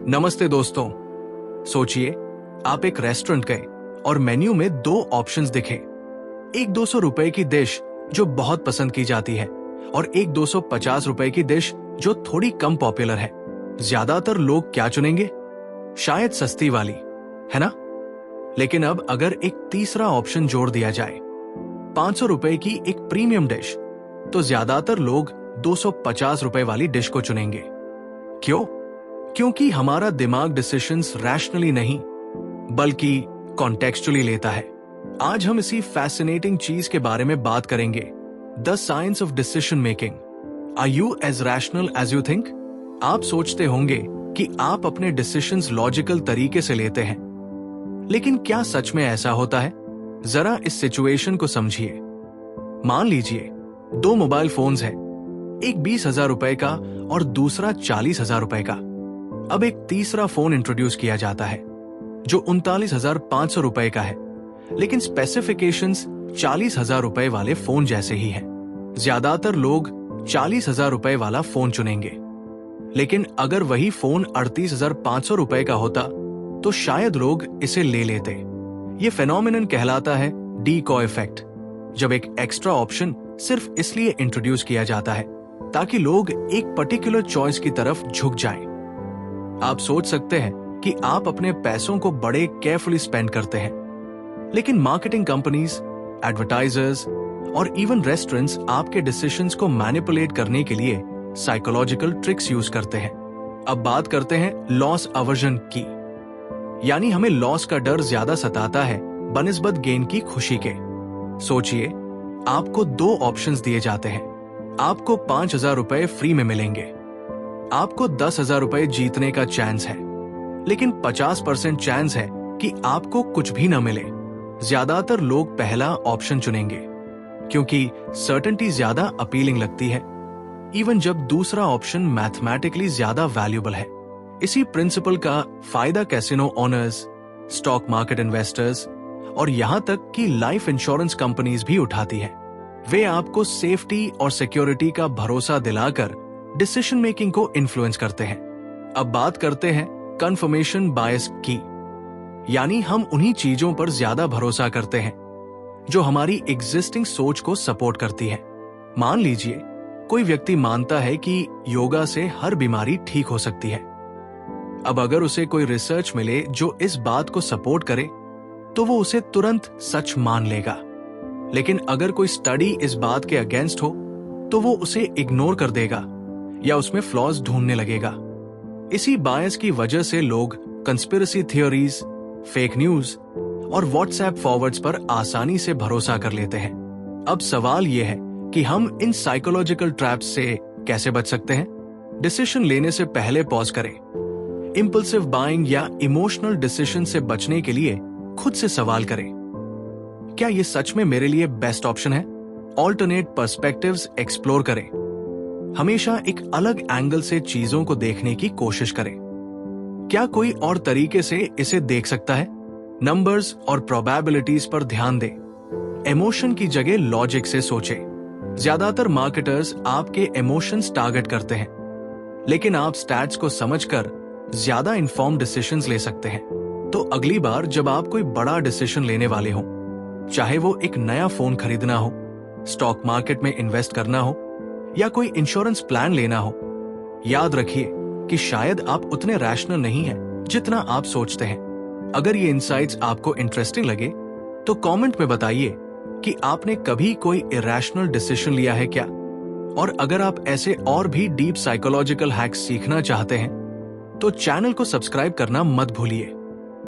नमस्ते दोस्तों। सोचिए, आप एक रेस्टोरेंट गए और मेन्यू में दो ऑप्शंस दिखे। एक 200 रुपए की डिश जो बहुत पसंद की जाती है और एक 250 रुपए की डिश जो थोड़ी कम पॉपुलर है। ज्यादातर लोग क्या चुनेंगे? शायद सस्ती वाली, है ना? लेकिन अब अगर एक तीसरा ऑप्शन जोड़ दिया जाए, 500 रुपए की एक प्रीमियम डिश, तो ज्यादातर लोग 250 रुपए वाली डिश को चुनेंगे। क्यों? क्योंकि हमारा दिमाग डिसीजंस रैशनली नहीं बल्कि कॉन्टेक्चुअली लेता है। आज हम इसी फैसिनेटिंग चीज के बारे में बात करेंगे, the science of decision making. Are you as rational as you think? आप सोचते होंगे कि आप अपने डिसीजंस लॉजिकल तरीके से लेते हैं, लेकिन क्या सच में ऐसा होता है? जरा इस सिचुएशन को समझिए। मान लीजिए दो मोबाइल फोन्स हैं, एक 20,000 रुपए का और दूसरा 40,000 रुपए का। अब एक तीसरा फोन इंट्रोड्यूस किया जाता है जो 39,500 रुपए का है, लेकिन स्पेसिफिकेशंस 40,000 रुपए वाले फोन जैसे ही हैं। ज्यादातर लोग 40,000 रुपए वाला फोन चुनेंगे, लेकिन अगर वही फोन 38,500 रुपए का होता तो शायद लोग इसे ले लेते। ये फेनोमेनन कहलाता है डीकॉय इफेक्ट, जब एक एक्स्ट्रा ऑप्शन सिर्फ इसलिए इंट्रोड्यूस किया जाता है ताकि लोग एक पर्टिकुलर चॉइस की तरफ झुक जाएं। आप सोच सकते हैं कि आप अपने पैसों को बड़े केयरफुली स्पेंड करते हैं, लेकिन मार्केटिंग कंपनीज, एडवर्टाइजर्स और इवन रेस्टोरेंट्स आपके डिसीजंस को मैनिपुलेट करने के लिए साइकोलॉजिकल ट्रिक्स यूज करते हैं। अब बात करते हैं लॉस अवर्जन की, यानी हमें लॉस का डर ज्यादा सताता है बनिस्बत गेन की खुशी के। सोचिए, आपको दो ऑप्शंस दिए जाते हैं। आपको 5,000 रुपए फ्री में मिलेंगे, आपको 10,000 रुपए जीतने का चांस है, लेकिन 50% चांस है कि आपको कुछ भी न मिले। ज्यादातर लोग पहला ऑप्शन चुनेंगे क्योंकि सर्टेनिटी ज्यादा अपीलिंग लगती है, इवन जब दूसरा ऑप्शन मैथमेटिकली ज्यादा वैल्यूएबल है। इसी प्रिंसिपल का फायदा casino owners, stock market investors और यहां तक कि लाइफ इंश्योरेंस कंपनीज भी उठाती है। वे आपको सेफ्टी और सिक्योरिटी का भरोसा दिलाकर डिसीजन मेकिंग को इन्फ्लुएंस करते हैं। अब बात करते हैं कंफर्मेशन बायस की, यानी हम उन्हीं चीजों पर ज्यादा भरोसा करते हैं जो हमारी एग्जिस्टिंग सोच को सपोर्ट करती है। मान लीजिए कोई व्यक्ति मानता है कि योगा से हर बीमारी ठीक हो सकती है। अब अगर उसे कोई रिसर्च मिले जो इस बात को सपोर्ट करे तो वो उसे तुरंत सच मान लेगा, लेकिन अगर कोई स्टडी इस बात के अगेंस्ट हो तो वो उसे इग्नोर कर देगा या उसमें फ्लॉज ढूंढने लगेगा। इसी बायस की वजह से लोग कंस्पिरेसी थियोरीज, फेक न्यूज और व्हाट्सएप फॉरवर्ड्स पर आसानी से भरोसा कर लेते हैं। अब सवाल यह है कि हम इन साइकोलॉजिकल ट्रैप्स से कैसे बच सकते हैं? डिसीजन लेने से पहले पॉज करें। इंपल्सिव बाइंग या इमोशनल डिसीजन से बचने के लिए खुद से सवाल करें, क्या ये सच में मेरे लिए बेस्ट ऑप्शन है? ऑल्टरनेट पर्सपेक्टिव्स एक्सप्लोर करें। हमेशा एक अलग एंगल से चीजों को देखने की कोशिश करें। क्या कोई और तरीके से इसे देख सकता है? नंबर्स और प्रोबेबिलिटीज पर ध्यान दें। इमोशन की जगह लॉजिक से सोचें। ज्यादातर मार्केटर्स आपके इमोशंस टारगेट करते हैं, लेकिन आप स्टैट्स को समझकर ज्यादा इन्फॉर्म्ड डिसीजंस ले सकते हैं। तो अगली बार जब आप कोई बड़ा डिसीजन लेने वाले हो, चाहे वो एक नया फोन खरीदना हो, स्टॉक मार्केट में इन्वेस्ट करना हो या कोई इंश्योरेंस प्लान लेना हो, याद रखिए कि शायद आप उतने रैशनल नहीं हैं जितना आप सोचते हैं। अगर ये इनसाइट्स आपको इंटरेस्टिंग लगे तो कमेंट में बताइए कि आपने कभी कोई इरैशनल डिसीजन लिया है क्या? और अगर आप ऐसे और भी डीप साइकोलॉजिकल हैक्स सीखना चाहते हैं तो चैनल को सब्सक्राइब करना मत भूलिए।